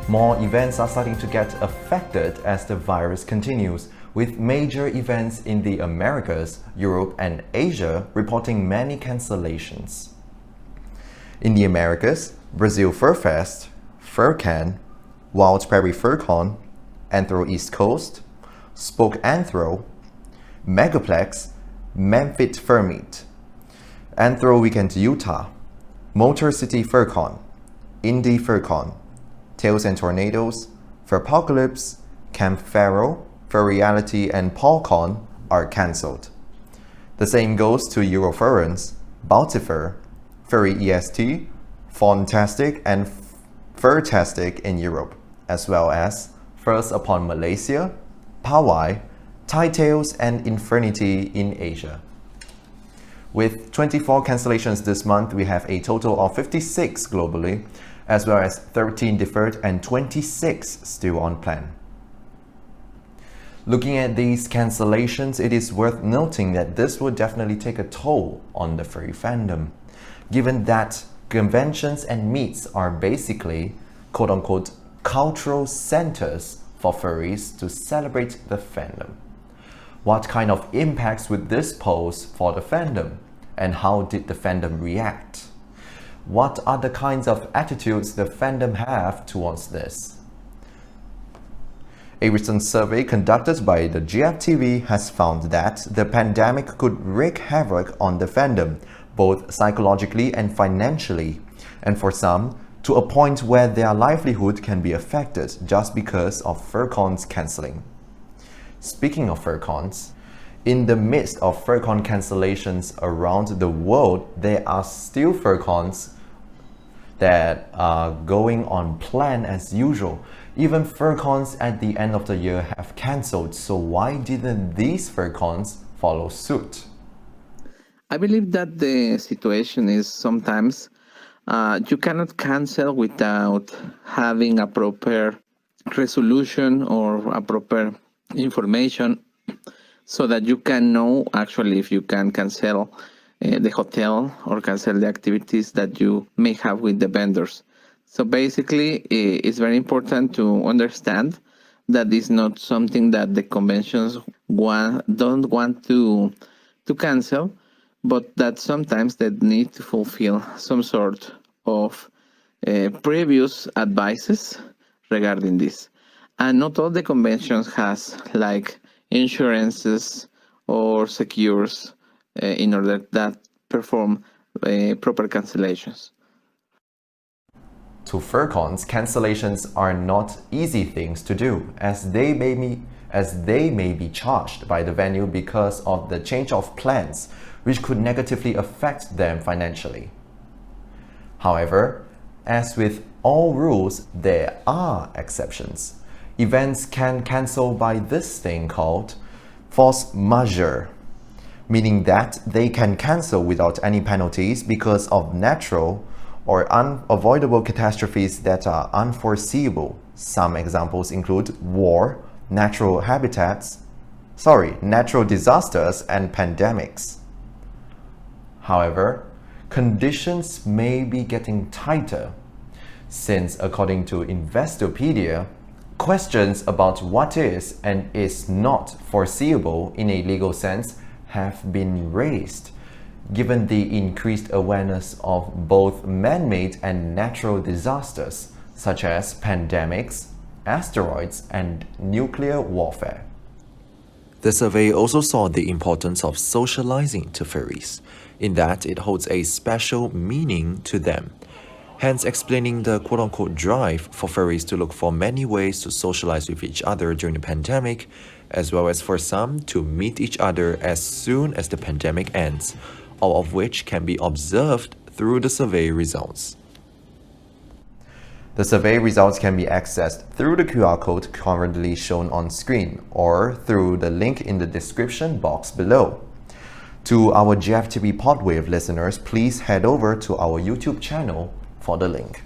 More events are starting to get affected as the virus continues, with major events in the Americas, Europe, and Asia reporting many cancellations. In the Americas, Brazil Fur Fest, Furcon, Wild Prairie Furcon, Anthro East Coast, Spoke Anthro, Megaplex, Memphis Fur Meet, Anthro Weekend Utah, Motor City Furcon, Indy Furcon, Tails and Tornadoes, Furpocalypse, Camp Faro, Furreality, and PaulCon are cancelled. The same goes to Eurofurence, Baltifur, Furry EST, Fawntastic, and Furtastic in Europe, as well as First Upon Malaysia, Powai, Thai Tales, and Infernity in Asia. With 24 cancellations this month, we have a total of 56 globally, as well as 13 deferred and 26 still on plan. Looking at these cancellations, it is worth noting that this will definitely take a toll on the furry fandom, given that conventions and meets are basically quote-unquote cultural centers for furries to celebrate the fandom. What kind of impacts would this pose for the fandom? And how did the fandom react? What are the kinds of attitudes the fandom have towards this? A recent survey conducted by the GFTV has found that the pandemic could wreak havoc on the fandom, both psychologically and financially, and for some, to a point where their livelihood can be affected just because of furcons cancelling. Speaking of furcons, in the midst of furcon cancellations around the world, there are still furcons that are going on plan as usual. Even furcons at the end of the year have cancelled, so why didn't these furcons follow suit? I believe that the situation is sometimes you cannot cancel without having a proper resolution or a proper information so that you can know actually if you can cancel the hotel or cancel the activities that you may have with the vendors. So basically, it's very important to understand that it's not something that the conventions don't want to cancel, but that sometimes they need to fulfill some sort of previous advices regarding this. And not all the conventions has like insurances or secures in order that perform proper cancellations. To furcons, cancellations are not easy things to do, as they may be charged by the venue because of the change of plans, which could negatively affect them financially. However, as with all rules, there are exceptions. Events can cancel by this thing called force majeure, meaning that they can cancel without any penalties because of natural or unavoidable catastrophes that are unforeseeable. Some examples include war, natural disasters, and pandemics. However, conditions may be getting tighter, since according to Investopedia, questions about what is and is not foreseeable in a legal sense have been raised, given the increased awareness of both man-made and natural disasters, such as pandemics, asteroids, and nuclear warfare. The survey also saw the importance of socializing to furries, in that it holds a special meaning to them, hence explaining the quote-unquote drive for furries to look for many ways to socialize with each other during the pandemic, as well as for some to meet each other as soon as the pandemic ends, all of which can be observed through the survey results. The survey results can be accessed through the QR code currently shown on screen or through the link in the description box below. To our GFTV PodWave listeners, please head over to our YouTube channel for the link.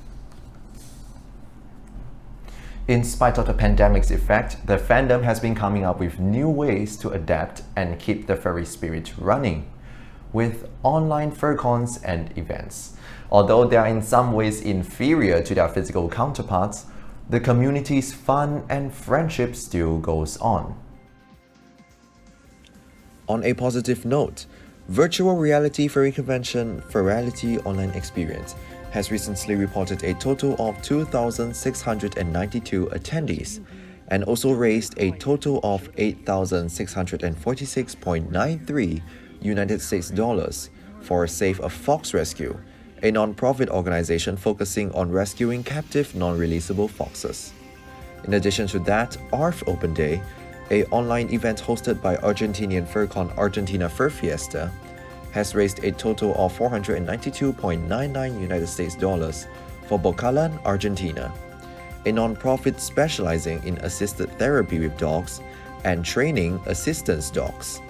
In spite of the pandemic's effect, the fandom has been coming up with new ways to adapt and keep the furry spirit running, with online furcons and events. Although they are in some ways inferior to their physical counterparts, the community's fun and friendship still goes on. On a positive note, virtual reality furry convention Furry online experience has recently reported a total of 2,692 attendees and also raised a total of $8,646.93 United States dollars for Save a Fox Rescue, a non-profit organization focusing on rescuing captive non-releasable foxes. In addition to that, ARF Open Day, an online event hosted by Argentinian furcon Argentina Fur Fiesta, has raised a total of $492.99 United States dollars for Bocalan, Argentina, a non-profit specializing in assisted therapy with dogs and training assistance dogs.